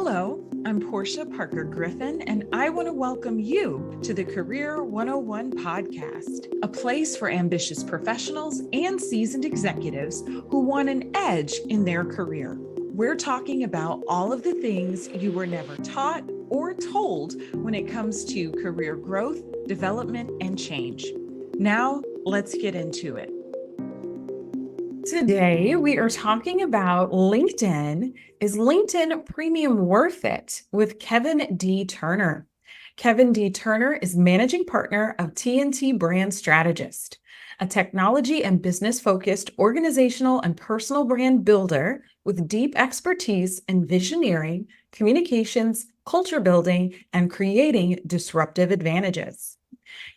Hello, I'm Portia Parker Griffin, and I want to welcome you to the Career 101 podcast, a place for ambitious professionals and seasoned executives who want an edge in their career. We're talking about all of the things you were never taught or told when it comes to career growth, development, and change. Now, let's get into it. Today, we are talking about LinkedIn. Is LinkedIn Premium worth it? With Kevin D. Turner. Kevin D. Turner is managing partner of TNT Brand Strategist, a technology and business-focused organizational and personal brand builder with deep expertise in visioneering, communications, culture building, and creating disruptive advantages.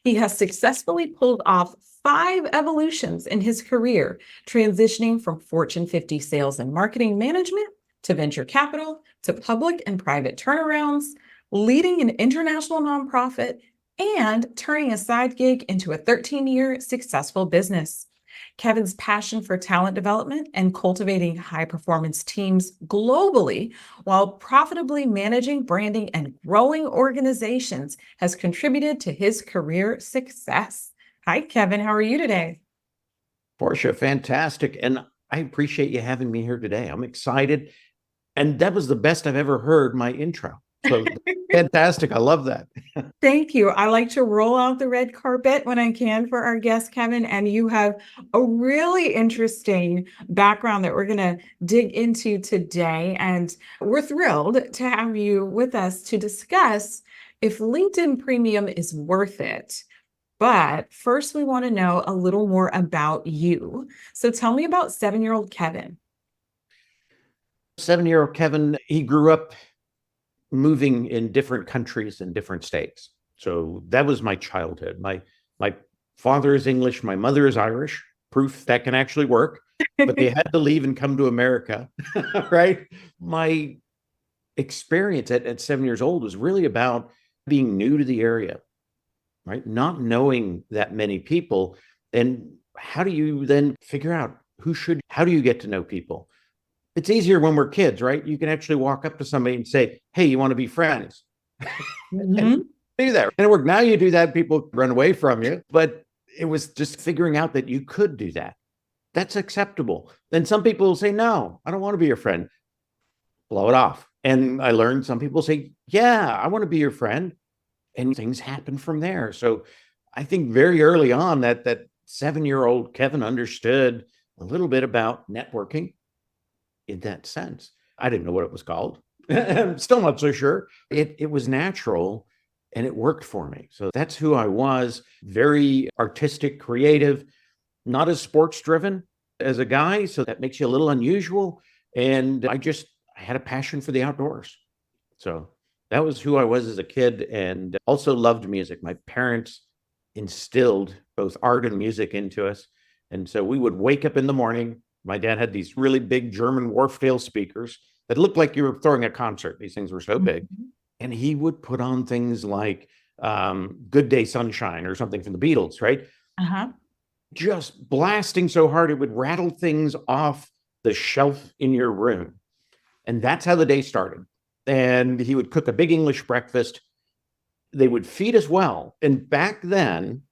He has successfully pulled off 5 evolutions in his career, transitioning from Fortune 50 sales and marketing management to venture capital to public and private turnarounds, leading an international nonprofit, and turning a side gig into a 13-year successful business. Kevin's passion for talent development and cultivating high-performance teams globally while profitably managing branding and growing organizations has contributed to his career success. Hi, Kevin. How are you today? Portia, fantastic. And I appreciate you having me here today. I'm excited. And that was the best I've ever heard, my intro. So fantastic. I love that. Thank you. I like to roll out the red carpet when I can for our guest, Kevin. And you have a really interesting background that we're going to dig into today. And we're thrilled to have you with us to discuss if LinkedIn Premium is worth it. But first, we want to know a little more about you. So tell me about 7-year-old Kevin. 7-year-old Kevin, he grew up moving in different countries and different states. So that was my childhood. My father is English, my mother is Irish, proof that can actually work, but they had to leave and come to America, right? My experience at 7 years old was really about being new to the area, right? Not knowing that many people. And how do you then figure out how do you get to know people? It's easier when we're kids, right? You can actually walk up to somebody and say, hey, you want to be friends? Mm-hmm. Do that. And it worked. Now you do that, people run away from you. But it was just figuring out that you could do that. That's acceptable. Then some people will say, no, I don't want to be your friend. Blow it off. And I learned some people say, yeah, I want to be your friend. And things happen from there. So I think very early on that 7-year-old Kevin understood a little bit about networking in that sense. I didn't know what it was called. I'm still not so sure. It was natural and it worked for me. So that's who I was. Very artistic, creative, not as sports driven as a guy. So that makes you a little unusual. And I had a passion for the outdoors. So that was who I was as a kid, and also loved music. My parents instilled both art and music into us. And so we would wake up in the morning. My dad had these really big German Wharfdale speakers that looked like you were throwing a concert. These things were so big. And he would put on things like Good Day Sunshine or something from the Beatles, right? Uh-huh. Just blasting so hard it would rattle things off the shelf in your room. And that's how the day started. And he would cook a big English breakfast. They would feed us well. And back then,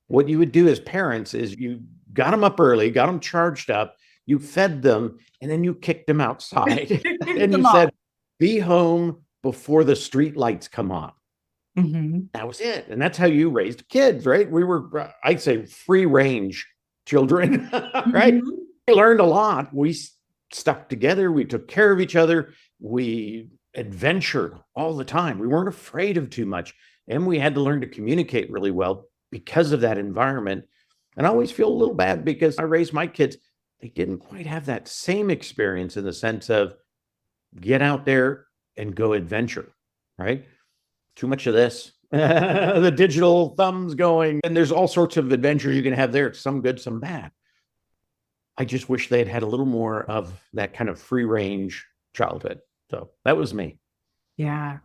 what you would do as parents is you got them up early, got them charged up, you fed them, and then you kicked them outside. And you said, be home before the street lights come on. Mm-hmm. That was it. And that's how you raised kids, right? We were, I'd say, free range children, right? Mm-hmm. We learned a lot. We stuck together. We took care of each other. We adventured all the time. We weren't afraid of too much. And we had to learn to communicate really well because of that environment. And I always feel a little bad because I raised my kids. They didn't quite have that same experience in the sense of get out there and go adventure, right? Too much of this, the digital thumbs going, and there's all sorts of adventures you can have there. Some good, some bad. I just wish they'd had a little more of that kind of free range childhood. So that was me. Yeah.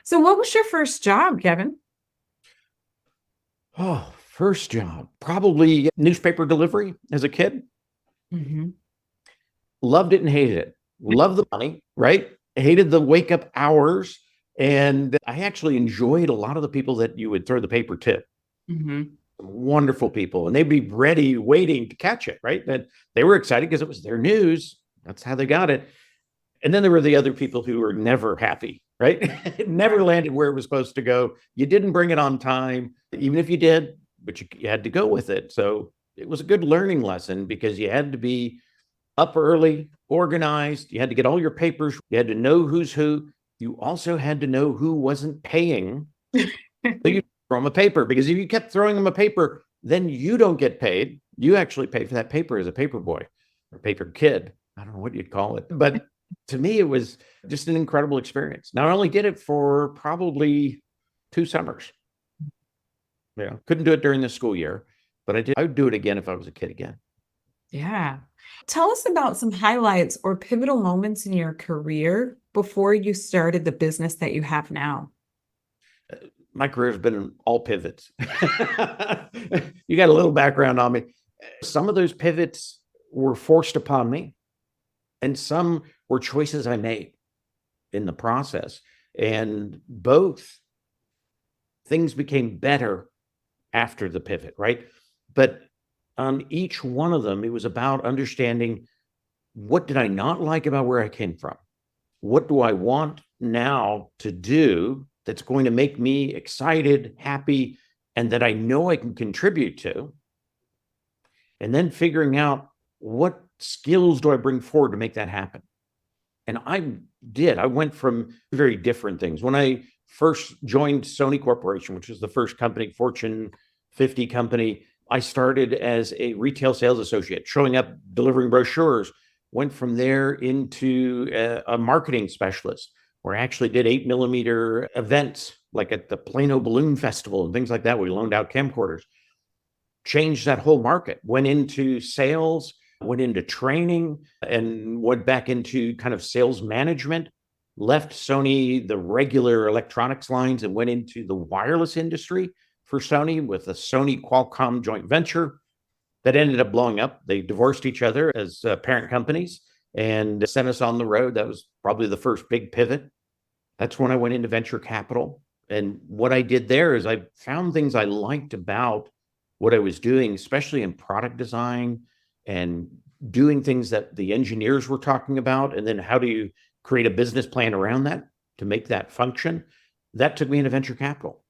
So what was your first job, Kevin? Oh, first job, probably newspaper delivery as a kid. Mm-hmm. Loved it and hated it. Loved the money, right? hated the wake up hours. And I actually enjoyed a lot of the people that you would throw the paper to. Mhm. Wonderful people. And they'd be ready, waiting to catch it, right? And they were excited because it was their news. That's how they got it. And then there were the other people who were never happy, right? It never landed where it was supposed to go. You didn't bring it on time, even if you did, but you had to go with it. So it was a good learning lesson because you had to be up early, organized. You had to get all your papers. You had to know who's who. You also had to know who wasn't paying. So you throw them a paper, because if you kept throwing them a paper, then you don't get paid. You actually pay for that paper as a paper boy or paper kid. I don't know what you'd call it. But to me, it was just an incredible experience. Now, I only did it for probably 2 summers. Yeah, couldn't do it during the school year, but I would do it again if I was a kid again. Yeah. Tell us about some highlights or pivotal moments in your career before you started the business that you have now. My career has been all pivots. You got a little background on me. Some of those pivots were forced upon me, and some were choices I made in the process. And both things became better after the pivot, right? But on each one of them, it was about understanding, what did I not like about where I came from? What do I want now to do that's going to make me excited, happy, and that I know I can contribute to? And then figuring out, what skills do I bring forward to make that happen? And I went from very different things. When I first joined Sony Corporation, which was the first company, Fortune 50 company, I started as a retail sales associate, showing up, delivering brochures. Went from there into a marketing specialist, where I actually did 8mm events, like at the Plano Balloon Festival and things like that. We loaned out camcorders. Changed that whole market, went into sales, went into training, and went back into kind of sales management. Left Sony, the regular electronics lines, and went into the wireless industry for Sony with a Sony Qualcomm joint venture that ended up blowing up. They divorced each other as parent companies and sent us on the road. That was probably the first big pivot. That's when I went into venture capital. And what I did there is I found things I liked about what I was doing, especially in product design and doing things that the engineers were talking about. And then how do you create a business plan around that to make that function? That took me into venture capital.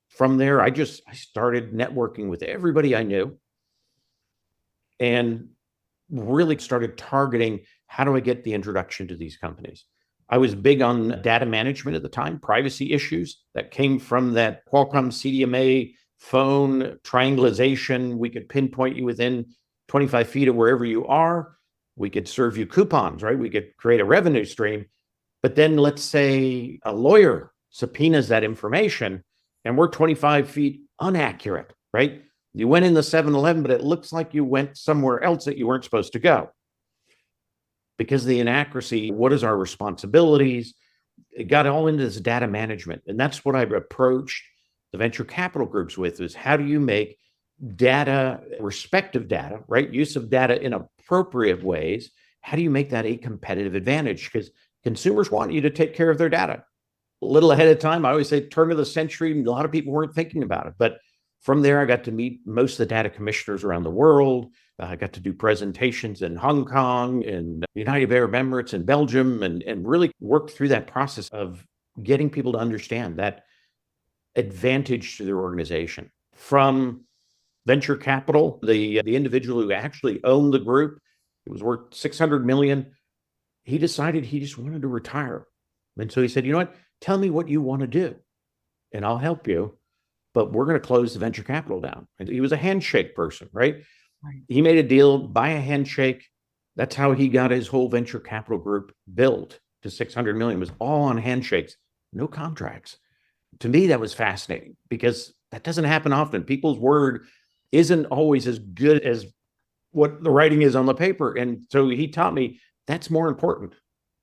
From there, I started networking with everybody I knew and really started targeting, how do I get the introduction to these companies? I was big on data management at the time, privacy issues that came from that Qualcomm CDMA phone triangulation. We could pinpoint you within 25 feet of wherever you are. We could serve you coupons, right? We could create a revenue stream. But then let's say a lawyer subpoenas that information and we're 25 feet inaccurate, right? You went in the 7-Eleven, but it looks like you went somewhere else that you weren't supposed to go. Because of the inaccuracy, what is our responsibilities? It got all into this data management. And that's what I approached the venture capital groups with, is how do you make data, respective data, right? Use of data in appropriate ways. How do you make that a competitive advantage? Because consumers want you to take care of their data. A little ahead of time, I always say turn of the century, a lot of people weren't thinking about it. But from there, I got to meet most of the data commissioners around the world. I got to do presentations in Hong Kong and United Arab Emirates and Belgium, and really work through that process of getting people to understand that advantage to their organization. From venture capital, the individual who actually owned the group, it was worth 600 million. He decided he just wanted to retire. And so he said, you know what, tell me what you want to do and I'll help you, but we're going to close the venture capital down. And he was a handshake person, right? He made a deal by a handshake. That's how he got his whole venture capital group built to 600 million. It was all on handshakes, no contracts. To me, that was fascinating because that doesn't happen often. People's word isn't always as good as what the writing is on the paper. And so he taught me that's more important,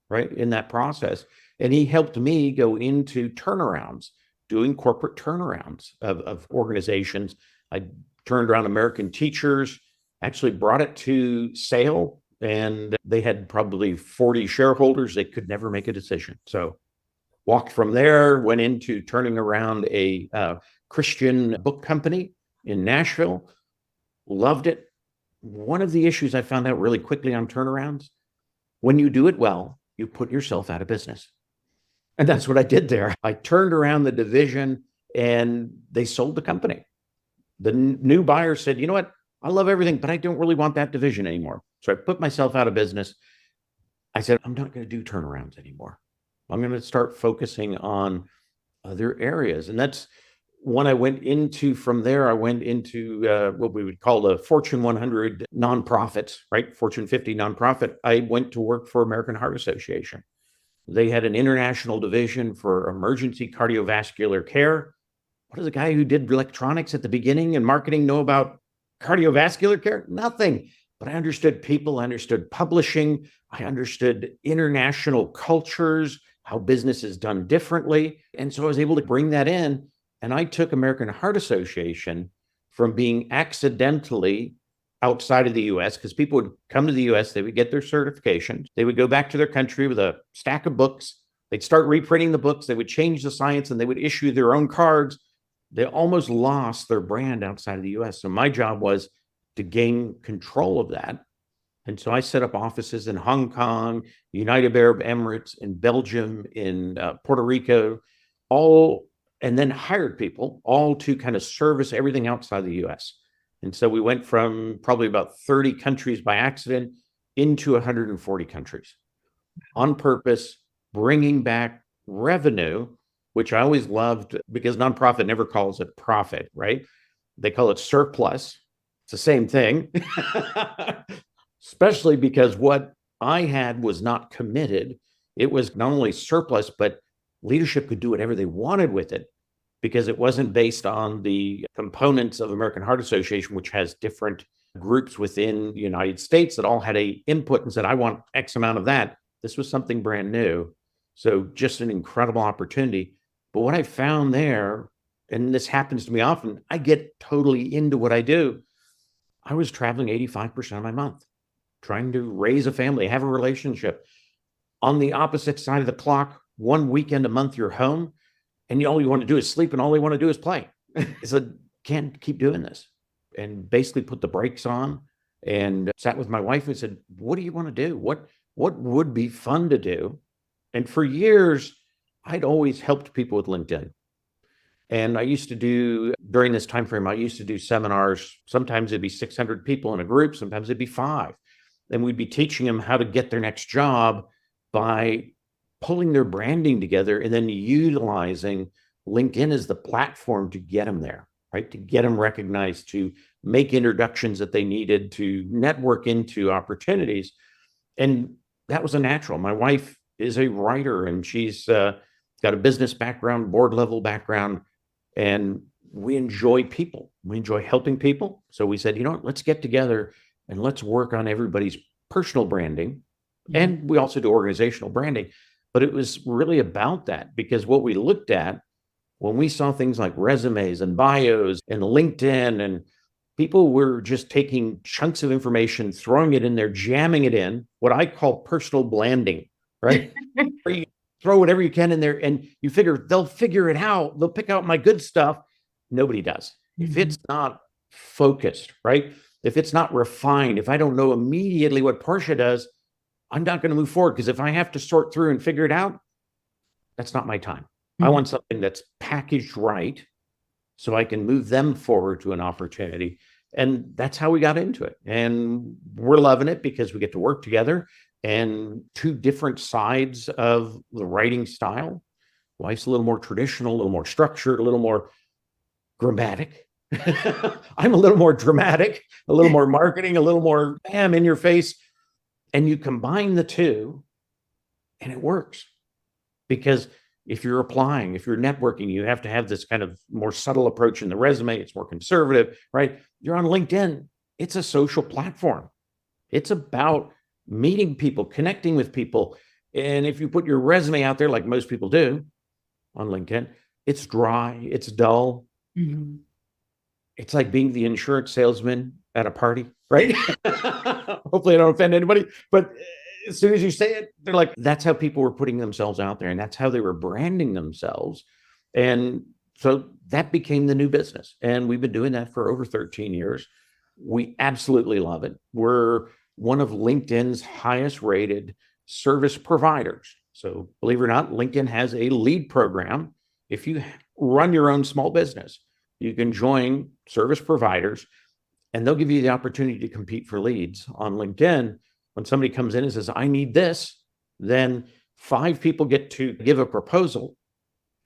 right, in that process. And he helped me go into turnarounds, doing corporate turnarounds of organizations. I turned around American Teachers, actually brought it to sale, and they had probably 40 shareholders. They could never make a decision. So walked from there, went into turning around a Christian book company in Nashville. Loved it. One of the issues I found out really quickly on turnarounds, when you do it well, you put yourself out of business. And that's what I did there. I turned around the division and they sold the company. The new buyer said, you know what? I love everything, but I don't really want that division anymore. So I put myself out of business. I said, I'm not going to do turnarounds anymore. I'm going to start focusing on other areas. And that's when I went into, from there, I went into what we would call the Fortune 100 nonprofits, right? Fortune 50 nonprofit. I went to work for American Heart Association. They had an international division for emergency cardiovascular care. What does a guy who did electronics at the beginning and marketing know about cardiovascular care? Nothing. But I understood people, I understood publishing, I understood international cultures, how business is done differently. And so I was able to bring that in. And I took American Heart Association from being accidentally outside of the US, because people would come to the US, they would get their certifications, they would go back to their country with a stack of books, they'd start reprinting the books, they would change the science, and they would issue their own cards. They almost lost their brand outside of the US. So my job was to gain control of that. And so I set up offices in Hong Kong, United Arab Emirates, in Belgium, in Puerto Rico, all, and then hired people all to kind of service everything outside the US. And so we went from probably about 30 countries by accident into 140 countries on purpose, bringing back revenue, which I always loved, because nonprofit never calls it profit, right? They call it surplus. It's the same thing, especially because what I had was not committed. It was not only surplus, but leadership could do whatever they wanted with it, because it wasn't based on the components of American Heart Association, which has different groups within the United States that all had a input and said, I want X amount of that. This was something brand new. So just an incredible opportunity. But what I found there, and this happens to me often, I get totally into what I do. I was traveling 85% of my month, trying to raise a family, have a relationship. On the opposite side of the clock, one weekend a month, you're home, and all you want to do is sleep, and all they want to do is play. I said, can't keep doing this. And basically put the brakes on and sat with my wife and said, what do you want to do? What would be fun to do? And for years, I'd always helped people with LinkedIn. And I used to do, during this time frame, I used to do seminars. Sometimes it'd be 600 people in a group, sometimes it'd be 5. And we'd be teaching them how to get their next job by pulling their branding together and then utilizing LinkedIn as the platform to get them there, right? To get them recognized, to make introductions that they needed, to network into opportunities. And that was a natural. My wife is a writer, and she's got a business background, board level background, and we enjoy people. We enjoy helping people. So we said, you know what, let's get together and let's work on everybody's personal branding. And we also do organizational branding. But it was really about that, because what we looked at when we saw things like resumes and bios and LinkedIn, and people were just taking chunks of information, throwing it in there, jamming it in, what I call personal blanding, right? Where you throw whatever you can in there and you figure they'll figure it out. They'll pick out my good stuff. Nobody does. If it's not focused, right? If it's not refined, if I don't know immediately what Portia does, I'm not going to move forward, because if I have to sort through and figure it out, that's not my time. I want something that's packaged right so I can move them forward to an opportunity. And that's how we got into it. And we're loving it because we get to work together, and 2 different sides of the writing style. Wife's a little more traditional, a little more structured, a little more dramatic. I'm a little more dramatic, a little more marketing, a little more bam in your face. And you combine the 2 and it works, because if you're applying, if you're networking, you have to have this kind of more subtle approach in the resume. It's more conservative, right? You're on LinkedIn. It's a social platform. It's about meeting people, connecting with people. And if you put your resume out there, like most people do on LinkedIn, it's dry, it's dull. It's like being the insurance salesman at a party, right? Hopefully I don't offend anybody, but as soon as you say it, they're like, that's how people were putting themselves out there, and that's how they were branding themselves. And so that became the new business. And we've been doing that for over 13 years. We absolutely love it. We're one of LinkedIn's highest rated service providers. So believe it or not, LinkedIn has a lead program. If you run your own small business, you can join service providers and they'll give you the opportunity to compete for leads on LinkedIn. When somebody comes in and says, I need this, then 5 people get to give a proposal.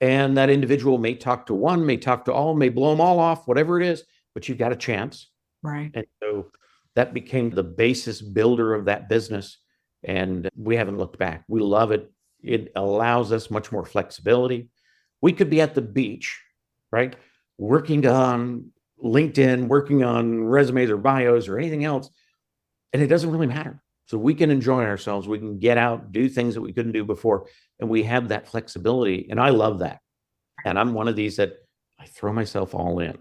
And that individual may talk to one, may talk to all, may blow them all off, whatever it is, but you've got a chance. Right. And so that became the basis builder of that business. And we haven't looked back. We love it. It allows us much more flexibility. We could be at the beach, right? Working on LinkedIn, working on resumes or bios or anything else. And it doesn't really matter. So we can enjoy ourselves. We can get out, do things that we couldn't do before. And we have that flexibility. And I love that. And I'm one of these that I throw myself all in.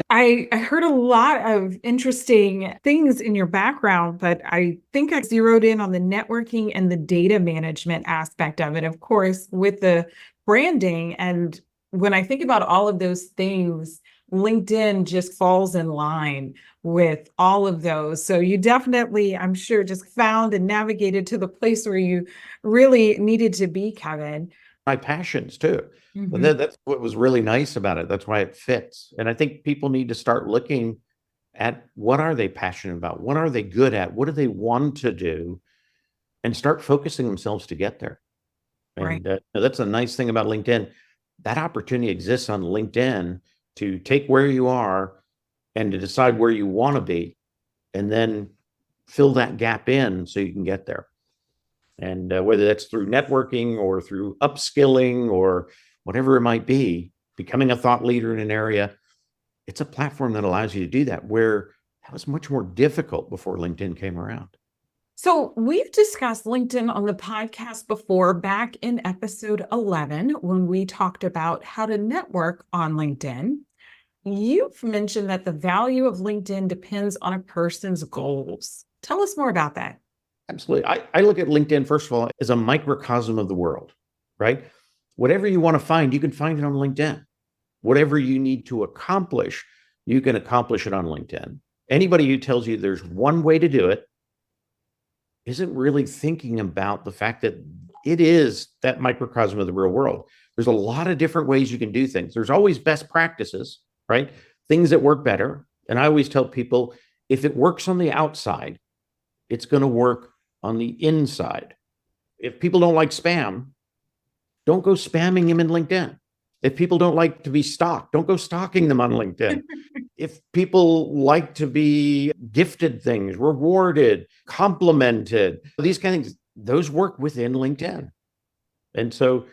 I heard a lot of interesting things in your background, but I think I zeroed in on the networking and the data management aspect of it, of course, with the branding. And when I think about all of those things, LinkedIn just falls in line with all of those. So you definitely, I'm sure, just found and navigated to the place where you really needed to be, Kevin. My passions too. But Mhm. that's what was really nice about it. That's why it fits. And I think people need to start looking at what are they passionate about? What are they good at? What do they want to do? And start focusing themselves to get there. Right. And that's a nice thing about LinkedIn. That opportunity exists on LinkedIn to take where you are and to decide where you want to be and then fill that gap in so you can get there. And whether that's through networking or through upskilling or whatever it might be, becoming a thought leader in an area, it's a platform that allows you to do that, where that was much more difficult before LinkedIn came around. So we've discussed LinkedIn on the podcast before, back in episode 11, when we talked about how to network on LinkedIn. You've mentioned that the value of LinkedIn depends on a person's goals. Tell us more about that. Absolutely. I look at LinkedIn, first of all, as a microcosm of the world, right? Whatever you want to find, you can find it on LinkedIn. Whatever you need to accomplish, you can accomplish it on LinkedIn. Anybody who tells you there's one way to do it isn't really thinking about the fact that it is that microcosm of the real world. There's a lot of different ways you can do things. There's always best practices, right? Things that work better. And I always tell people, if it works on the outside, it's going to work on the inside. If people don't like spam, don't go spamming them in LinkedIn. If people don't like to be stalked, don't go stalking them on LinkedIn. If people like to be gifted things, rewarded, complimented, these kind of things, those work within LinkedIn. And so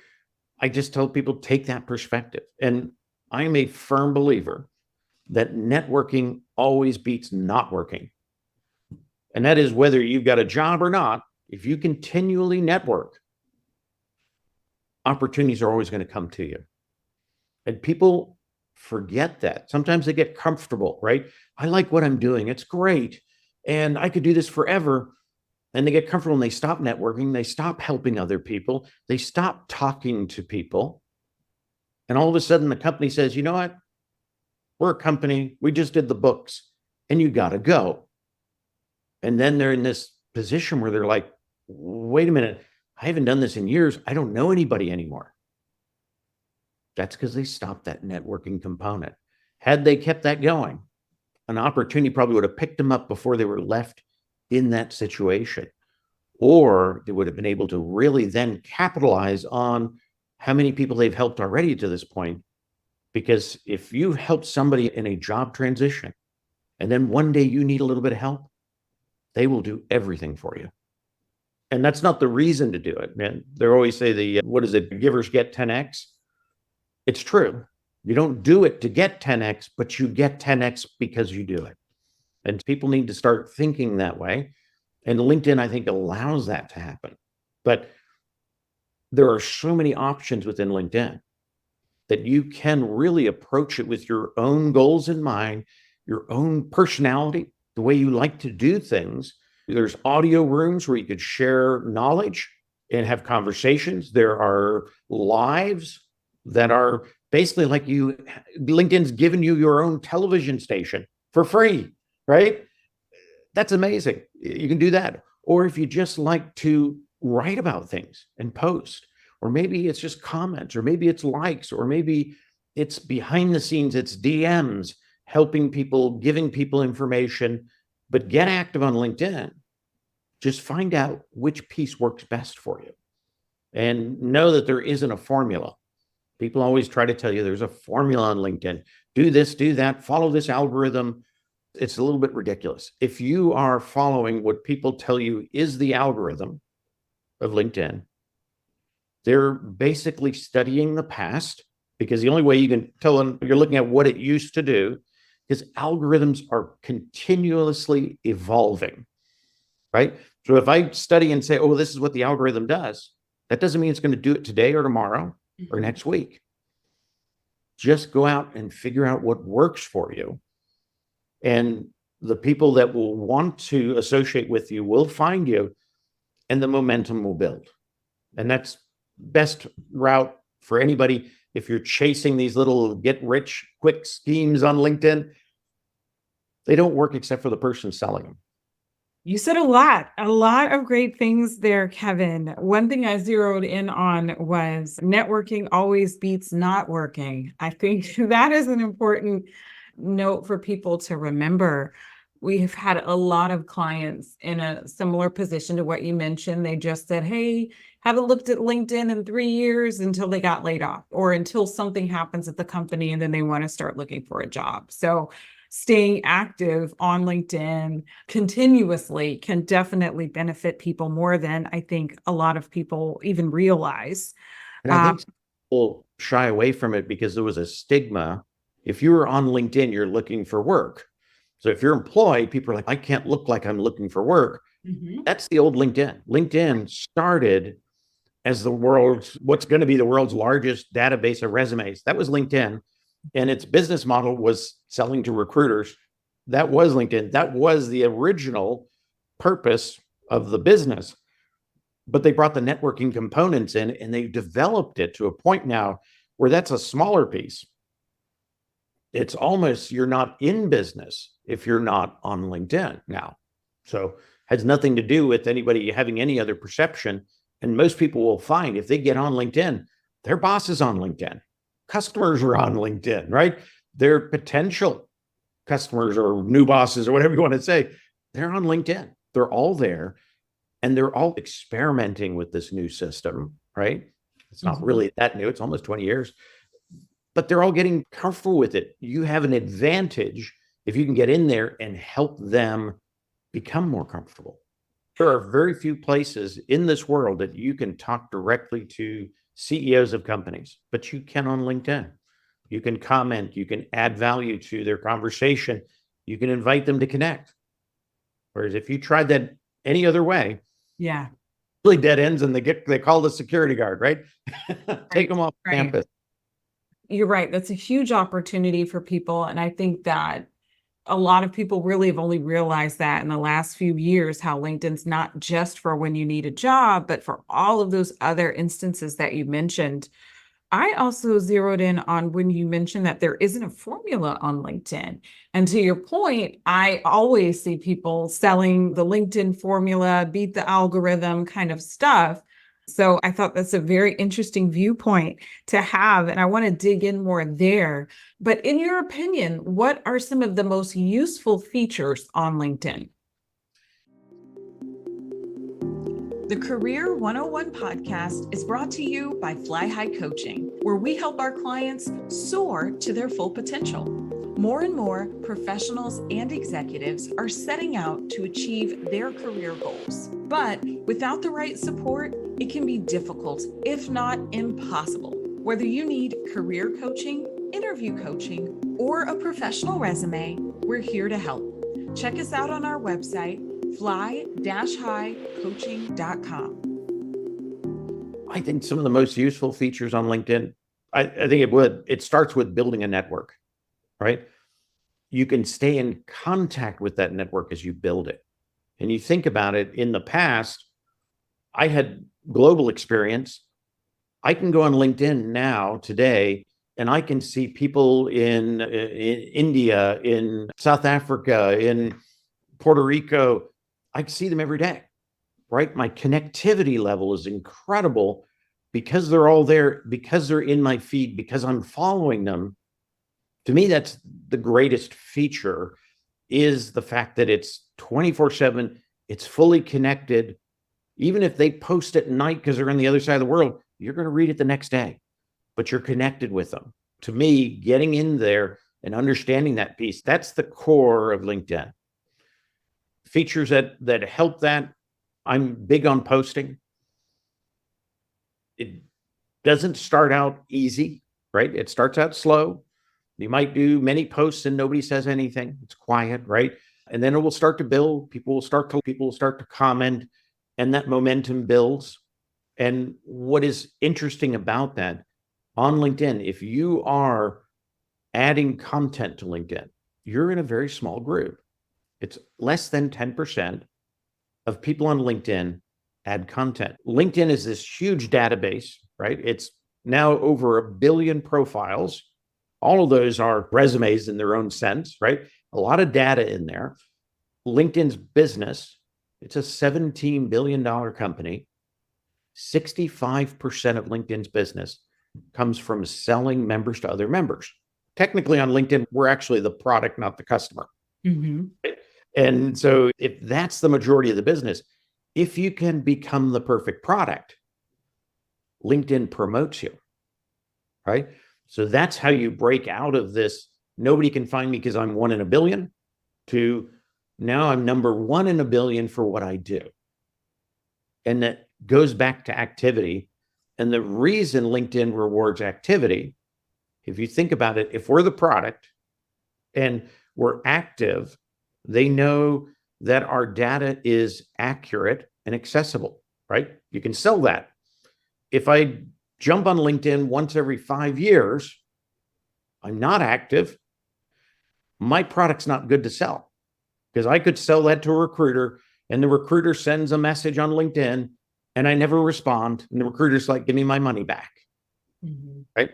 I just tell people, take that perspective. And I'm a firm believer that networking always beats not working. And that is whether you've got a job or not, if you continually network, opportunities are always going to come to you. And people forget that. Sometimes they get comfortable, right? I like what I'm doing. It's great. And I could do this forever. And they get comfortable and they stop networking. They stop helping other people. They stop talking to people. And all of a sudden the company says, you know what? We're a company. We just did the books and you got to go. And then they're in this position where they're like, wait a minute, I haven't done this in years. I don't know anybody anymore. That's because they stopped that networking component. Had they kept that going, an opportunity probably would have picked them up before they were left in that situation. Or they would have been able to really then capitalize on how many people they've helped already to this point. Because if you help somebody in a job transition, and then one day you need a little bit of help, they will do everything for you. And that's not the reason to do it. And they always say what is it? Givers get 10x. It's true. You don't do it to get 10x, but you get 10x because you do it. And people need to start thinking that way. And LinkedIn, I think, allows that to happen. But there are so many options within LinkedIn that you can really approach it with your own goals in mind, your own personality. the way you like to do things. There's audio rooms where you could share knowledge and have conversations. There are lives that are basically like LinkedIn's given you your own television station for free, right? That's amazing. You can do that. Or if you just like to write about things and post, or maybe it's just comments, or maybe it's likes, or maybe it's behind the scenes, it's DMs, helping people, giving people information, but get active on LinkedIn. Just find out which piece works best for you and know that there isn't a formula. People always try to tell you there's a formula on LinkedIn. Do this, do that, follow this algorithm. It's a little bit ridiculous. If you are following what people tell you is the algorithm of LinkedIn, they're basically studying the past, because the only way you can tell them you're looking at what it used to do, is algorithms are continuously evolving, right? So if I study and say, oh, this is what the algorithm does, that doesn't mean it's going to do it today or tomorrow or next week. Just go out and figure out what works for you. And the people that will want to associate with you will find you, and the momentum will build. And that's best route for anybody. If you're chasing these little get rich quick schemes on LinkedIn, they don't work except for the person selling them. You said a lot of great things there, Kevin. One thing I zeroed in on was networking always beats not working. I think that is an important note for people to remember. We have had a lot of clients in a similar position to what you mentioned. They just said, hey, haven't looked at LinkedIn in 3 years, until they got laid off or until something happens at the company and then they want to start looking for a job. So staying active on LinkedIn continuously can definitely benefit people more than I think a lot of people even realize. And I think people shy away from it because there was a stigma. If you were on LinkedIn, you're looking for work. So if you're employed, people are like, I can't look like I'm looking for work. That's the old LinkedIn. LinkedIn started as what's going to be the world's largest database of resumes. That was LinkedIn. And its business model was selling to recruiters. That was LinkedIn. That was the original purpose of the business. But they brought the networking components in, and they developed it to a point now where that's a smaller piece. It's almost, you're not in business if you're not on LinkedIn now. So has nothing to do with anybody having any other perception. And most people will find if they get on LinkedIn, their boss is on LinkedIn. Customers are on LinkedIn, right? Their potential customers or new bosses or whatever you want to say, they're on LinkedIn. They're all there, and they're all experimenting with this new system, right? It's not really that new. It's almost 20 years, but they're all getting comfortable with it. You have an advantage if you can get in there and help them become more comfortable. There are very few places in this world that you can talk directly to CEOs of companies, but you can on LinkedIn. You can comment, you can add value to their conversation, you can invite them to connect. Whereas if you tried that any other way, really dead ends, and they call the security guard, right? Take them off campus. You're right. That's a huge opportunity for people. And I think that a lot of people really have only realized that in the last few years, how LinkedIn's not just for when you need a job, but for all of those other instances that you mentioned. I also zeroed in on when you mentioned that there isn't a formula on LinkedIn. And to your point, I always see people selling the LinkedIn formula, beat the algorithm kind of stuff. So I thought that's a very interesting viewpoint to have, and I want to dig in more there. But in your opinion, what are some of the most useful features on LinkedIn? The Career 101 podcast is brought to you by Fly High Coaching, where we help our clients soar to their full potential. More and more professionals and executives are setting out to achieve their career goals. But without the right support, it can be difficult, if not impossible. Whether you need career coaching, interview coaching, or a professional resume, we're here to help. Check us out on our website, fly-highcoaching.com. I think some of the most useful features on LinkedIn, I think it starts with building a network, right? you can stay in contact with that network as you build it. And you think about it, in the past, I had global experience. I can go on LinkedIn now, today, and I can see people in India, in South Africa, in Puerto Rico. I can see them every day, right? My connectivity level is incredible because they're all there, because they're in my feed, because I'm following them. To me, that's the greatest feature, is the fact that it's 24/7, it's fully connected. Even if they post at night because they're on the other side of the world, you're going to read it the next day, but you're connected with them. To me, getting in there and understanding that piece, that's the core of LinkedIn. Features that help that, I'm big on posting. It doesn't start out easy, right? It starts out slow. You might do many posts and nobody says anything. It's quiet, right? And then it will start to build. People will start to comment, and that momentum builds. And what is interesting about that, on LinkedIn, if you are adding content to LinkedIn, you're in a very small group. It's less than 10% of people on LinkedIn add content. LinkedIn is this huge database, right? It's now over 1 billion profiles. All of those are resumes in their own sense, right? A lot of data in there. LinkedIn's business, it's a $17 billion company. 65% of LinkedIn's business comes from selling members to other members. Technically on LinkedIn, we're actually the product, not the customer. Mhm. And so if that's the majority of the business, if you can become the perfect product, LinkedIn promotes you, right? So that's how you break out of this, nobody can find me because I'm 1 in a billion, to now I'm number 1 in a billion for what I do. And that goes back to activity. And the reason LinkedIn rewards activity, if you think about it, if we're the product and we're active, they know that our data is accurate and accessible, right? You can sell that. If I jump on LinkedIn once every 5 years, I'm not active, my product's not good to sell, because I could sell that to a recruiter and the recruiter sends a message on LinkedIn and I never respond. And the recruiter's like, give me my money back, right?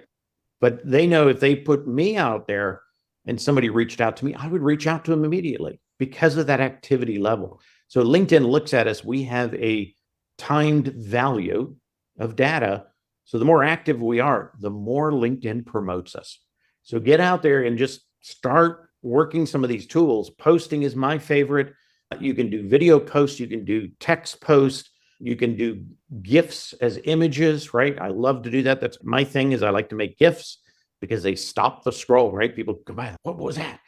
But they know if they put me out there and somebody reached out to me, I would reach out to them immediately because of that activity level. So LinkedIn looks at us, we have a timed value of data. So the more active we are, the more LinkedIn promotes us. So get out there and just start working some of these tools. Posting is my favorite. You can do video posts, you can do text posts, you can do GIFs as images, right? I love to do that. That's my thing, is I like to make GIFs because they stop the scroll, right? People go by, what was that?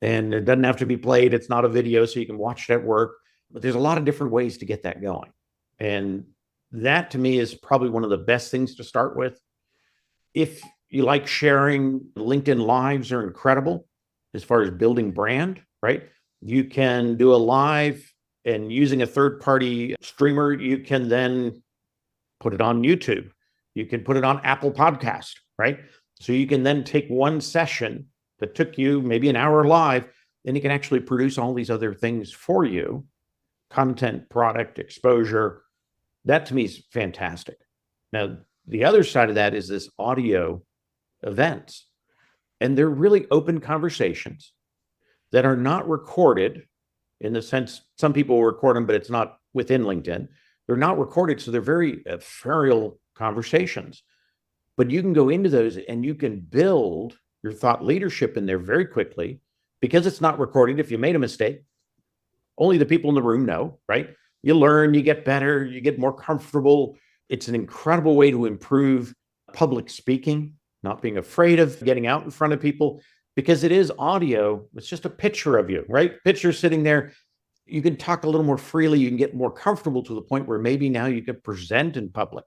And it doesn't have to be played. It's not a video, so you can watch it at work. But there's a lot of different ways to get that going. And that to me is probably one of the best things to start with. If you like sharing, LinkedIn Lives are incredible as far as building brand, right? You can do a live, and using a third-party streamer, you can then put it on YouTube. You can put it on Apple Podcast, right? So you can then take one session that took you maybe an hour live, and you can actually produce all these other things for you, content, product, exposure. That to me is fantastic. Now, the other side of that is this audio events. And they're really open conversations that are not recorded, in the sense some people will record them, but it's not within LinkedIn. They're not recorded, so they're very ephemeral conversations. But you can go into those and you can build your thought leadership in there very quickly, because it's not recorded. If you made a mistake, only the people in the room know, right? You learn, you get better, you get more comfortable. It's an incredible way to improve public speaking, not being afraid of getting out in front of people, because it is audio. It's just a picture of you, right? Picture sitting there. You can talk a little more freely. You can get more comfortable to the point where maybe now you can present in public,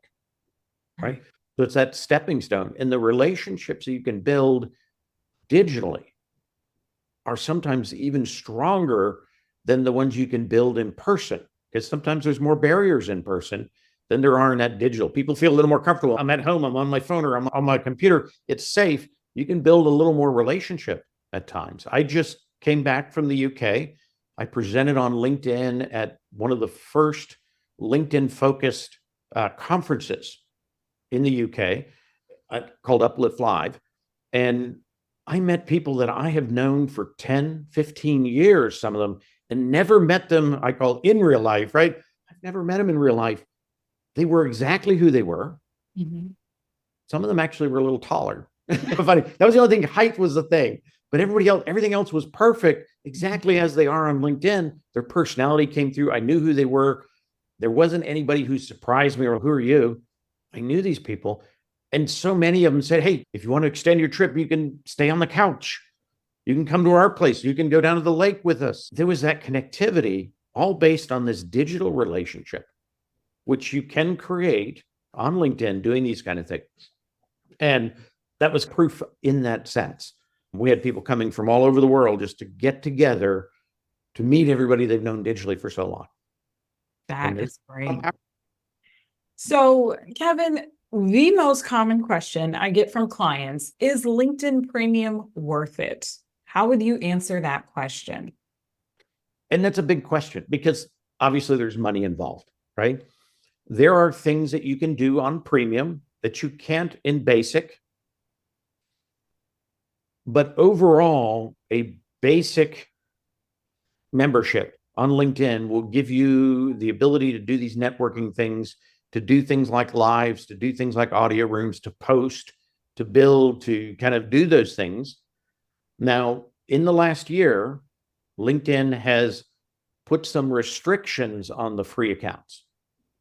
right? So it's that stepping stone. And the relationships that you can build digitally are sometimes even stronger than the ones you can build in person, because sometimes there's more barriers in person than there are in that digital. People feel a little more comfortable. I'm at home, I'm on my phone, or I'm on my computer. It's safe. You can build a little more relationship at times. I just came back from the UK. I presented on LinkedIn at one of the first LinkedIn focused conferences in the UK called Uplift Live. And I met people that I have known for 10, 15 years, some of them, and never met them, I call in real life, right? I've never met them in real life. They were exactly who they were. Mm-hmm. Some of them actually were a little taller. Funny. That was the only thing. Height was the thing. But everything else was perfect, exactly as they are on LinkedIn. Their personality came through. I knew who they were. There wasn't anybody who surprised me or who are you? I knew these people. And so many of them said, hey, if you want to extend your trip, you can stay on the couch. You can come to our place. You can go down to the lake with us. There was that connectivity, all based on this digital relationship, which you can create on LinkedIn doing these kind of things. And that was proof in that sense. We had people coming from all over the world just to get together to meet everybody they've known digitally for so long. That is great. So, Kevin, the most common question I get from clients is LinkedIn Premium worth it? How would you answer that question? And that's a big question because obviously there's money involved, right? There are things that you can do on Premium that you can't in Basic. But overall, a basic membership on LinkedIn will give you the ability to do these networking things, to do things like lives, to do things like audio rooms, to post, to build, to kind of do those things. Now, in the last year, LinkedIn has put some restrictions on the free accounts,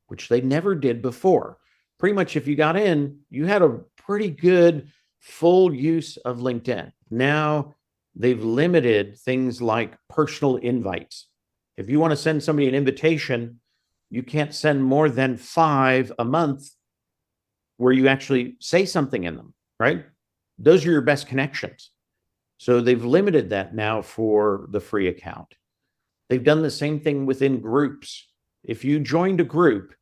which they never did before. Pretty much if you got in, you had a pretty good full use of LinkedIn. Now they've limited things like personal invites. If you want to send somebody an invitation, you can't send more than 5 a month where you actually say something in them, right? Those are your best connections. So they've limited that now for the free account. They've done the same thing within groups. If you joined a group,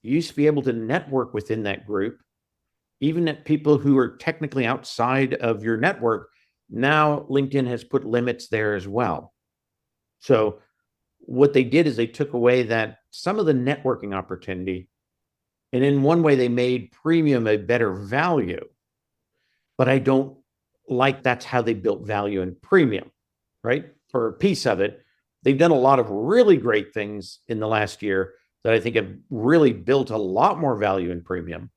you used to be able to network within that group, even at people who are technically outside of your network. Now LinkedIn has put limits there as well. So what they did is they took away that some of the networking opportunity. And in one way, they made Premium a better value. But I don't like that's how they built value in Premium, right? For a piece of it. They've done a lot of really great things in the last year that I think have really built a lot more value in Premium.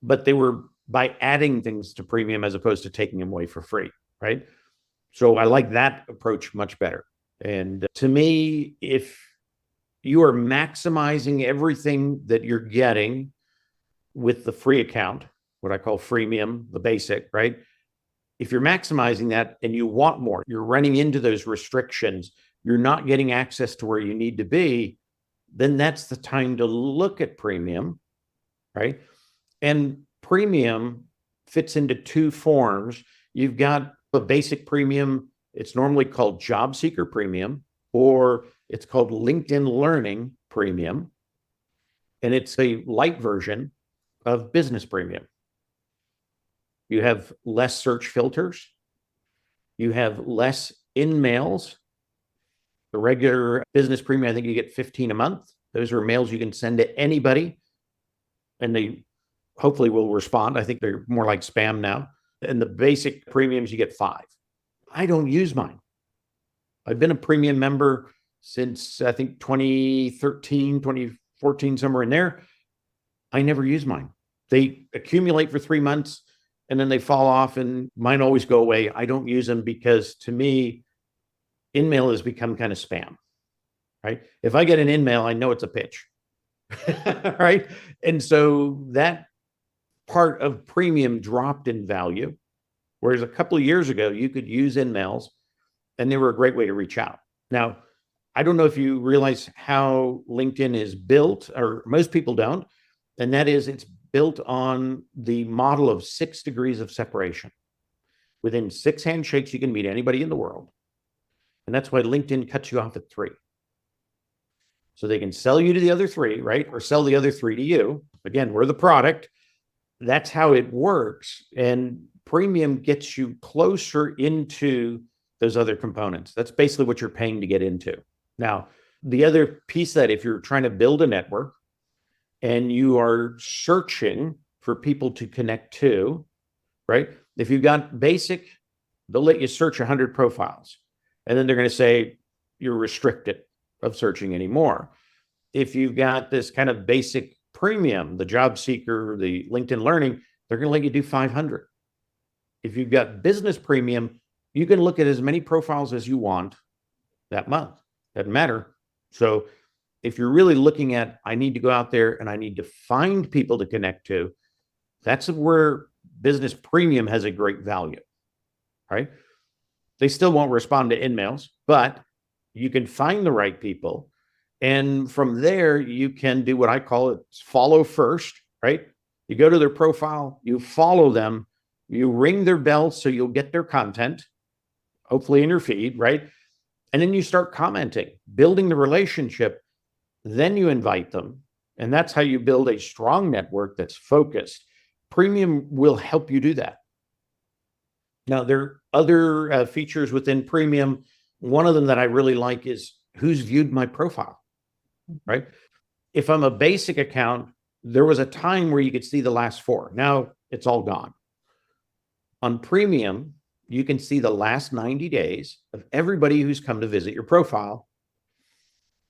But they were by adding things to Premium as opposed to taking them away for free, right? So I like that approach much better. And to me, if you are maximizing everything that you're getting with the free account, what I call freemium, the basic, right? If you're maximizing that and you want more, you're running into those restrictions, you're not getting access to where you need to be, then that's the time to look at Premium, right? And Premium fits into 2 forms. You've got a basic Premium. It's normally called Job Seeker Premium, or it's called LinkedIn Learning Premium. And it's a light version of Business Premium. You have less search filters. You have less in-mails. The regular Business Premium, I think you get 15 a month. Those are mails you can send to anybody, and they hopefully will respond. I think they're more like spam now. And the basic premiums, you get 5. I don't use mine. I've been a premium member since I think 2013, 2014, somewhere in there. I never use mine. They accumulate for 3 months and then they fall off, and mine always go away. I don't use them because to me, in-mail has become kind of spam, right? If I get an in-mail, I know it's a pitch, right? And so that part of Premium dropped in value. Whereas a couple of years ago, you could use in-mails and they were a great way to reach out. Now, I don't know if you realize how LinkedIn is built, or most people don't. And that is, it's built on the model of 6 degrees of separation. Within 6 handshakes, you can meet anybody in the world. And that's why LinkedIn cuts you off at 3. So they can sell you to the other 3, right? Or sell the other 3 to you. Again, we're the product. That's how it works. And Premium gets you closer into those other components. That's basically what you're paying to get into. Now, the other piece that if you're trying to build a network and you are searching for people to connect to, right? If you've got basic, they'll let you search 100 profiles, and then they're going to say you're restricted of searching anymore. If you've got this kind of basic premium, the job seeker, the LinkedIn Learning, they're going to let you do 500. If you've got business premium, you can look at as many profiles as you want that month. Doesn't matter. So if you're really looking at, I need to go out there and I need to find people to connect to, that's where business premium has a great value, right? They still won't respond to emails, but you can find the right people. And from there, you can do what I call it follow first, right? You go to their profile, you follow them, you ring their bell so you'll get their content, hopefully in your feed, right? And then you start commenting, building the relationship. Then you invite them. And that's how you build a strong network that's focused. Premium will help you do that. Now, there are other features within Premium. One of them that I really like is who's viewed my profile, right? If I'm a basic account, there was a time where you could see the last 4. Now it's all gone. On Premium, you can see the last 90 days of everybody who's come to visit your profile.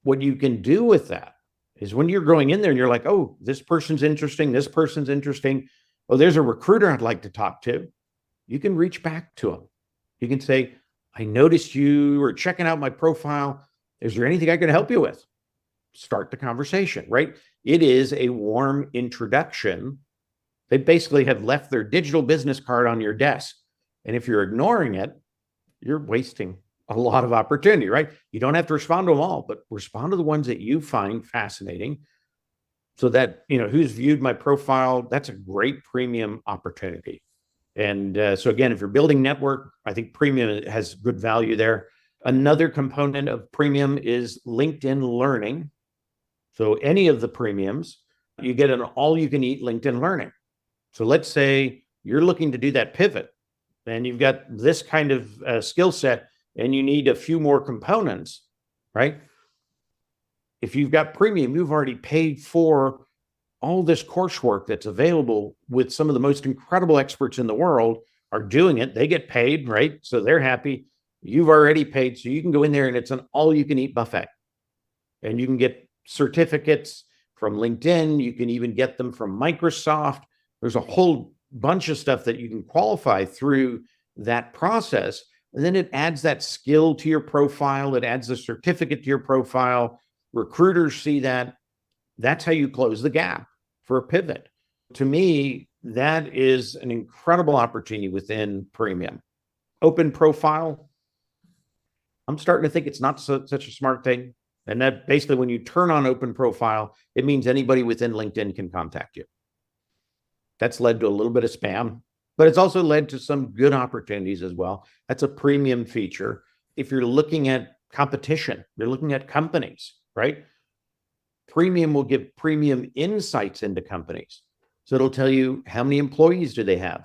What you can do with that is when you're going in there and you're like, oh, this person's interesting, this person's interesting. Oh, there's a recruiter I'd like to talk to. You can reach back to them. You can say, I noticed you were checking out my profile. Is there anything I can help you with? Start the conversation, right? It is a warm introduction. They basically have left their digital business card on your desk. And if you're ignoring it, you're wasting a lot of opportunity, right? You don't have to respond to them all, but respond to the ones that you find fascinating so that, who's viewed my profile, that's a great premium opportunity. And so again, if you're building network, I think Premium has good value there. Another component of Premium is LinkedIn Learning. So any of the premiums, you get an all-you-can-eat LinkedIn Learning. So let's say you're looking to do that pivot and you've got this kind of skill set and you need a few more components, right? If you've got Premium, you've already paid for all this coursework that's available with some of the most incredible experts in the world are doing it. They get paid, right? So they're happy. You've already paid. So you can go in there and it's an all-you-can-eat buffet. And you can get certificates from LinkedIn. You can even get them from Microsoft. There's a whole bunch of stuff that you can qualify through that process. And then it adds that skill to your profile. It adds a certificate to your profile. Recruiters see that. That's how you close the gap for a pivot. To me, that is an incredible opportunity within Premium. Open profile, I'm starting to think it's not such a smart thing. And that basically when you turn on open profile, it means anybody within LinkedIn can contact you. That's led to a little bit of spam, but it's also led to some good opportunities as well. That's a Premium feature. If you're looking at competition, you're looking at companies, right? Premium will give premium insights into companies. So it'll tell you how many employees do they have?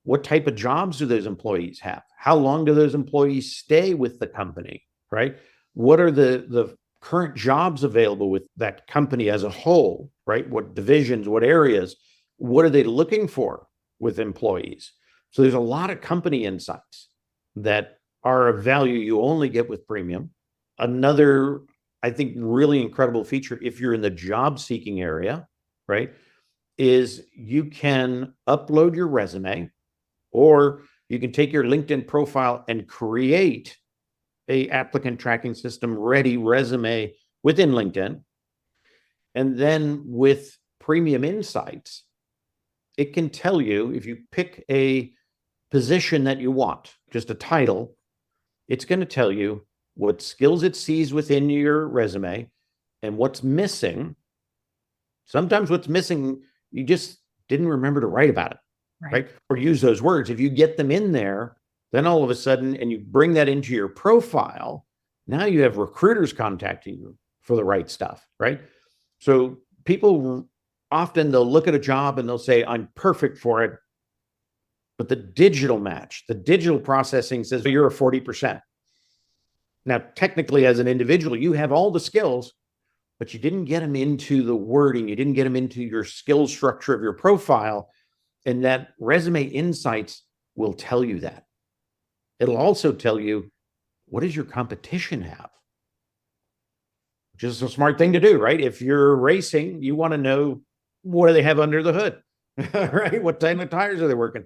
What type of jobs do those employees have? How long do those employees stay with the company, right? What are the current jobs available with that company as a whole, right? What divisions, what areas, what are they looking for with employees? So there's a lot of company insights that are of value you only get with Premium. Another, I think, really incredible feature, if you're in the job seeking area, right, is you can upload your resume, or you can take your LinkedIn profile and create a applicant tracking system ready resume within LinkedIn. And then with Premium Insights, it can tell you, if you pick a position that you want, just a title, it's going to tell you what skills it sees within your resume and what's missing. Sometimes what's missing, you just didn't remember to write about it, right? Or use those words. If you get them in there, then all of a sudden, and you bring that into your profile, now you have recruiters contacting you for the right stuff, right? So people often, they'll look at a job and they'll say, I'm perfect for it. But the digital match, the digital processing says, well, you're a 40%. Now, technically, as an individual, you have all the skills, but you didn't get them into the wording. You didn't get them into your skill structure of your profile. And that Resume Insights will tell you that. It'll also tell you, what does your competition have? Which is a smart thing to do, right? If you're racing, you want to know, what do they have under the hood, right? What type of tires are they working?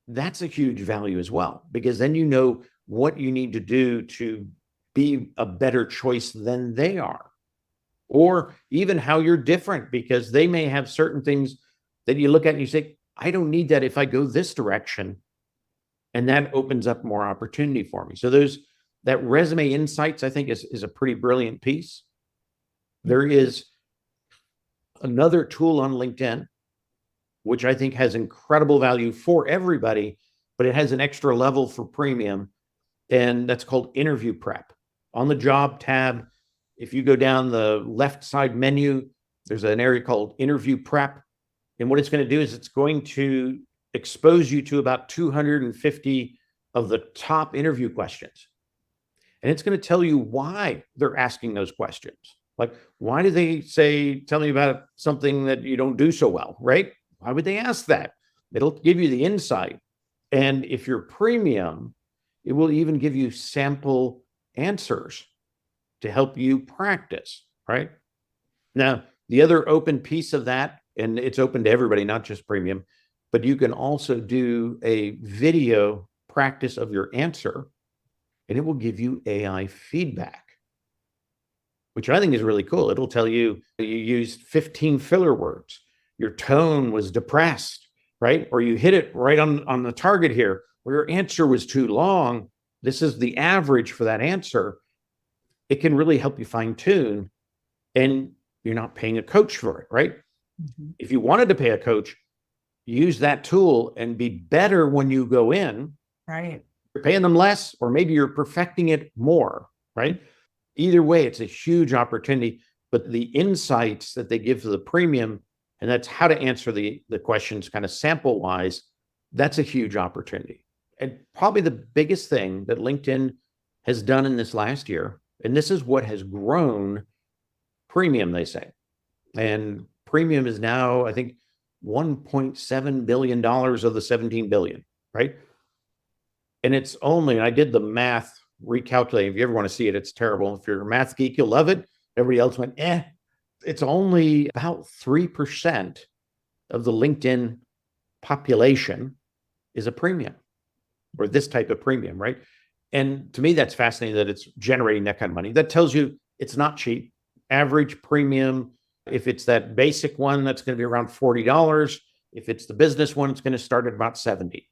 That's a huge value as well, because then you know what you need to do to be a better choice than they are, or even how you're different, because they may have certain things that you look at and you say, I don't need that if I go this direction. And that opens up more opportunity for me. So that Resume Insights, I think, is a pretty brilliant piece. There is another tool on LinkedIn, which I think has incredible value for everybody, but it has an extra level for premium, and that's called Interview Prep. On the Job tab, if you go down the left side menu, there's an area called Interview Prep. And what it's going to do is it's going to expose you to about 250 of the top interview questions. And it's going to tell you why they're asking those questions. Like, why do they say, tell me about something that you don't do so well, right? Why would they ask that? It'll give you the insight. And if you're premium, it will even give you sample answers to help you practice, right? Now, the other open piece of that, and it's open to everybody, not just premium, but you can also do a video practice of your answer, and it will give you AI feedback, which I think is really cool. It'll tell you used 15 filler words, your tone was depressed, right? Or you hit it right on the target here, or your answer was too long. This is the average for that answer. It can really help you fine tune, and you're not paying a coach for it, right? Mm-hmm. If you wanted to pay a coach, use that tool and be better when you go in. Right. You're paying them less, or maybe you're perfecting it more, right? Either way, it's a huge opportunity. But the insights that they give to the premium, and that's how to answer the questions kind of sample wise, that's a huge opportunity. And probably the biggest thing that LinkedIn has done in this last year, and this is what has grown premium, they say. And premium is now, I think, $1.7 billion of the 17 billion, right? And it's only, and I did the math recalculating. If you ever want to see it, it's terrible. If you're a math geek, you'll love it. Everybody else went, It's only about 3% of the LinkedIn population is a premium, or this type of premium, right? And to me, that's fascinating that it's generating that kind of money. That tells you it's not cheap. Average premium, if it's that basic one, that's going to be around $40. If it's the business one, it's going to start at about $70,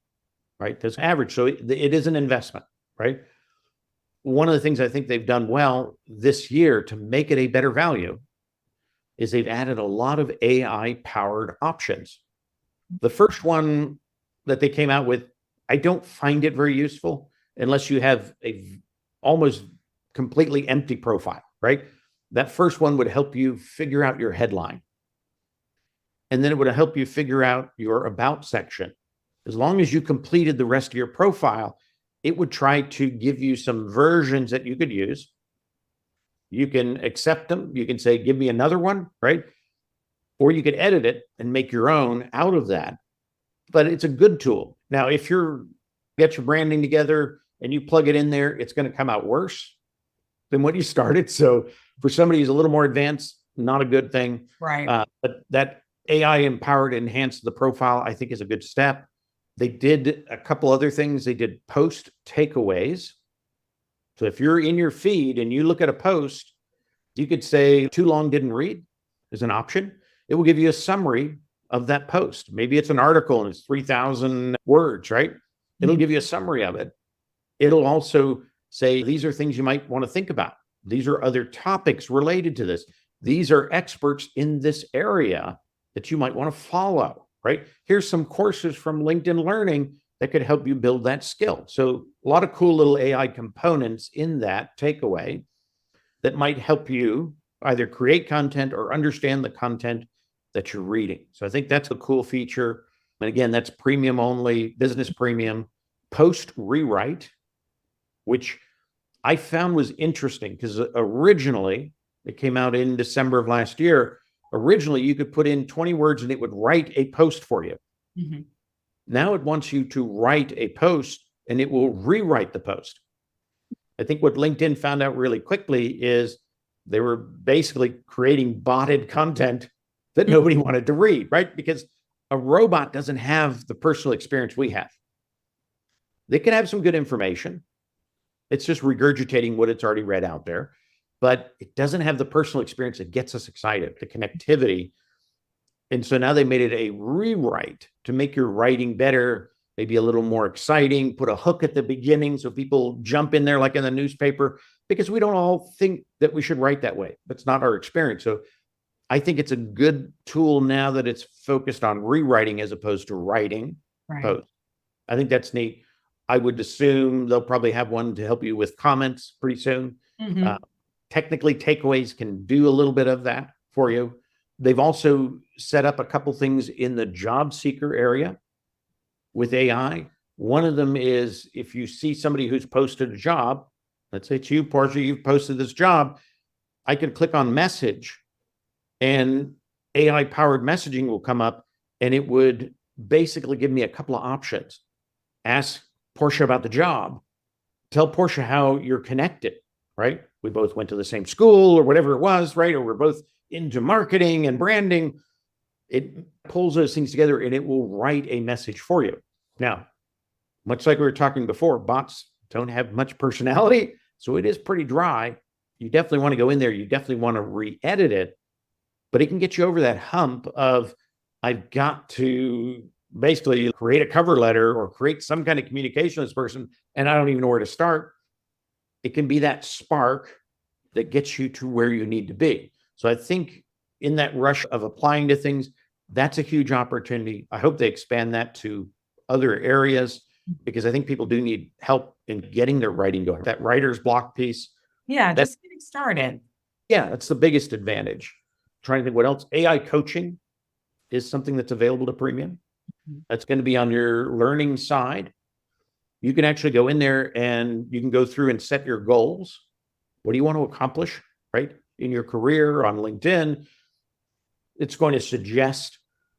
right? That's average. So it is an investment, right? One of the things I think they've done well this year to make it a better value is they've added a lot of AI-powered options. The first one that they came out with, I don't find it very useful unless you have a almost completely empty profile, right? That first one would help you figure out your headline. And then it would help you figure out your about section. As long as you completed the rest of your profile, it would try to give you some versions that you could use. You can accept them. You can say, give me another one, right? Or you could edit it and make your own out of that. But it's a good tool. Now, if you get your branding together and you plug it in there, it's going to come out worse than what you started. So for somebody who's a little more advanced, not a good thing. Right. But that AI empowered enhance the profile, I think, is a good step. They did a couple other things. They did post takeaways. So if you're in your feed and you look at a post, you could say too long, didn't read is an option. It will give you a summary of that post. Maybe it's an article and it's 3,000 words, right? It'll give you a summary of it. It'll also say, these are things you might want to think about. These are other topics related to this. These are experts in this area that you might want to follow, right? Here's some courses from LinkedIn Learning that could help you build that skill. So a lot of cool little AI components in that takeaway that might help you either create content or understand the content that you're reading. So I think that's a cool feature. And again, that's premium only, business premium. Post rewrite, which I found was interesting because originally it came out in December of last year. Originally, you could put in 20 words and it would write a post for you. Mhm. Now it wants you to write a post and it will rewrite the post. I think what LinkedIn found out really quickly is they were basically creating botted content that nobody wanted to read, right? Because a robot doesn't have the personal experience we have. They can have some good information. It's just regurgitating what it's already read out there, but it doesn't have the personal experience that gets us excited, the connectivity. And so now they made it a rewrite to make your writing better, maybe a little more exciting, put a hook at the beginning so people jump in there like in the newspaper, because we don't all think that we should write that way. That's not our experience. So I think it's a good tool now that it's focused on rewriting as opposed to writing posts. I think that's neat. I would assume they'll probably have one to help you with comments pretty soon. Mhm. Technically, takeaways can do a little bit of that for you. They've also set up a couple things in the job seeker area with AI. One of them is if you see somebody who's posted a job, let's say it's you, Portia, you've posted this job, I could click on message and AI powered messaging will come up and it would basically give me a couple of options. Ask Portia about the job, tell Portia how you're connected, right? We both went to the same school or whatever it was, right? Or we're both into marketing and branding. It pulls those things together and it will write a message for you. Now, much like we were talking before, bots don't have much personality, so it is pretty dry. You definitely want to go in there. You definitely want to re-edit it, but it can get you over that hump of, I've got to basically create a cover letter or create some kind of communication with this person, and I don't even know where to start. It can be that spark that gets you to where you need to be. So I think in that rush of applying to things, that's a huge opportunity. I hope they expand that to other areas because I think people do need help in getting their writing going. That writer's block piece. Yeah, just getting started. Yeah, that's the biggest advantage. Trying to think what else. AI coaching is something that's available to premium. That's going to be on your learning side. You can actually go in there and you can go through and set your goals. What do you want to accomplish, right? In your career on LinkedIn, it's going to suggest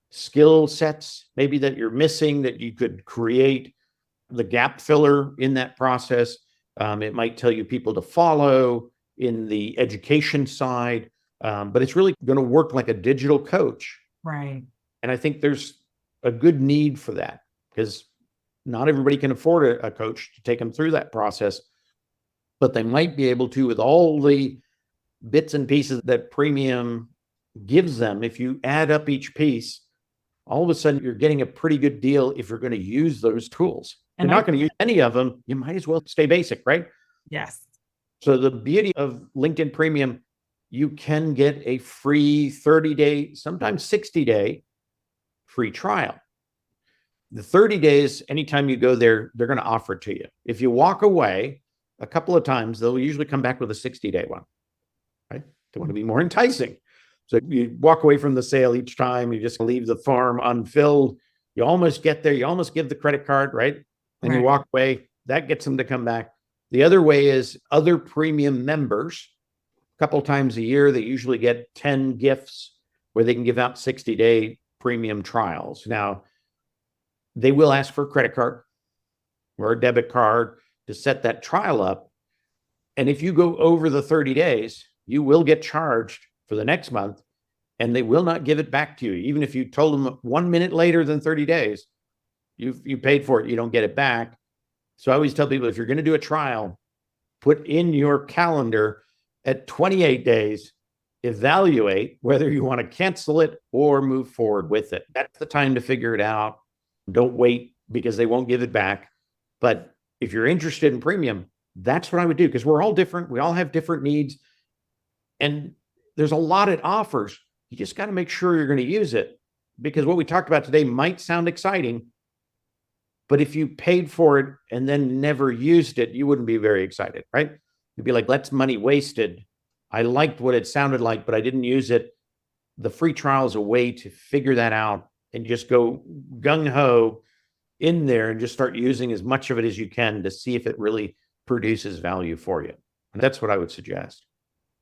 skill sets maybe that you're missing that you could create the gap filler in that process. It might tell you people to follow in the education side, but it's really going to work like a digital coach. Right. And I think there's a good need for that because not everybody can afford a coach to take them through that process, but they might be able to with all the bits and pieces that premium gives them. If you add up each piece, all of a sudden you're getting a pretty good deal if you're going to use those tools. If you're not going to use any of them, you might as well stay basic, right? Yes. So the beauty of LinkedIn Premium, you can get a free 30-day, sometimes 60-day free trial. The 30 days, anytime you go there, they're going to offer it to you. If you walk away a couple of times, they'll usually come back with a 60-day one, right? They want to be more enticing. So you walk away from the sale each time, you just leave the form unfilled. You almost get there. You almost give the credit card, right? And you walk away. That gets them to come back. The other way is other premium members, a couple of times a year, they usually get 10 gifts where they can give out 60-day premium trials. Now, they will ask for a credit card or a debit card to set that trial up. And if you go over the 30 days, you will get charged for the next month and they will not give it back to you. Even if you told them 1 minute later than 30 days, you paid for it, you don't get it back. So I always tell people, if you're going to do a trial, put in your calendar at 28 days, evaluate whether you want to cancel it or move forward with it. That's the time to figure it out. Don't wait because they won't give it back. But if you're interested in premium, that's what I would do because we're all different. We all have different needs. And there's a lot it offers. You just got to make sure you're going to use it because what we talked about today might sound exciting, but if you paid for it and then never used it, you wouldn't be very excited, right? You'd be like, that's money wasted. I liked what it sounded like, but I didn't use it. The free trial is a way to figure that out and just go gung-ho in there and just start using as much of it as you can to see if it really produces value for you. And that's what I would suggest.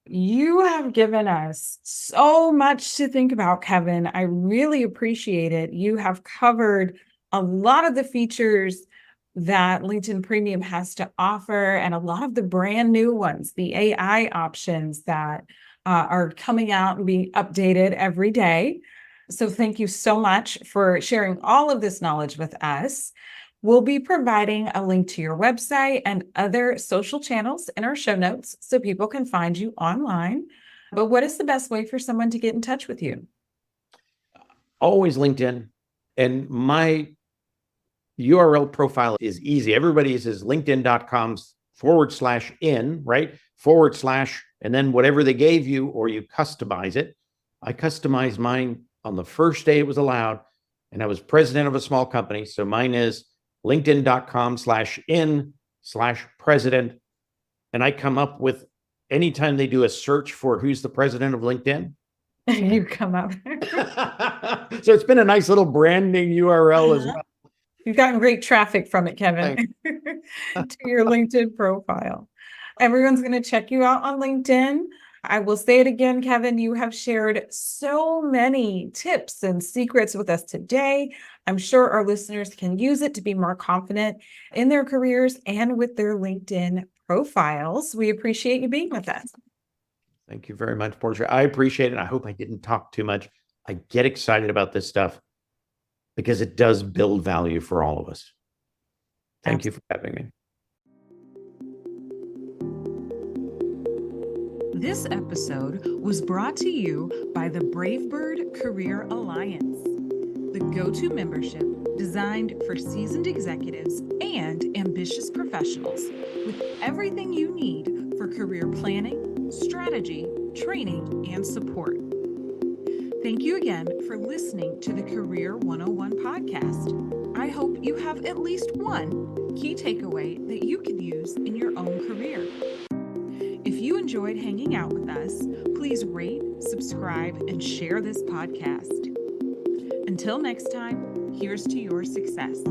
You have given us so much to think about, Kevin. I really appreciate it. You have covered a lot of the features that LinkedIn Premium has to offer and a lot of the brand new ones, the AI options that are coming out and being updated every day. So thank you so much for sharing all of this knowledge with us. We'll be providing a link to your website and other social channels in our show notes so people can find you online. But what is the best way for someone to get in touch with you? Always LinkedIn. And my URL profile is easy. Everybody says linkedin.com/in, right? / and then whatever they gave you, or you customize it. I customized mine on the first day it was allowed, and I was president of a small company. So mine is linkedin.com/in/president. And I come up with, anytime they do a search for who's the president of LinkedIn, You come up. so it's been a nice little branding URL as well. You've gotten great traffic from it, Kevin, to your LinkedIn profile. Everyone's going to check you out on LinkedIn. I will say it again, Kevin, you have shared so many tips and secrets with us today. I'm sure our listeners can use it to be more confident in their careers and with their LinkedIn profiles. We appreciate you being with us. Thank you very much, Portia. I appreciate it. I hope I didn't talk too much. I get excited about this stuff because it does build value for all of us. Thank you for having me. This episode was brought to you by the Bravebird Career Alliance, the go-to membership designed for seasoned executives and ambitious professionals with everything you need for career planning, strategy, training, and support. Thank you again for listening to the Career 101 podcast. I hope you have at least one key takeaway that you can use in your own career. If you enjoyed hanging out with us, please rate, subscribe, and share this podcast. Until next time, here's to your success.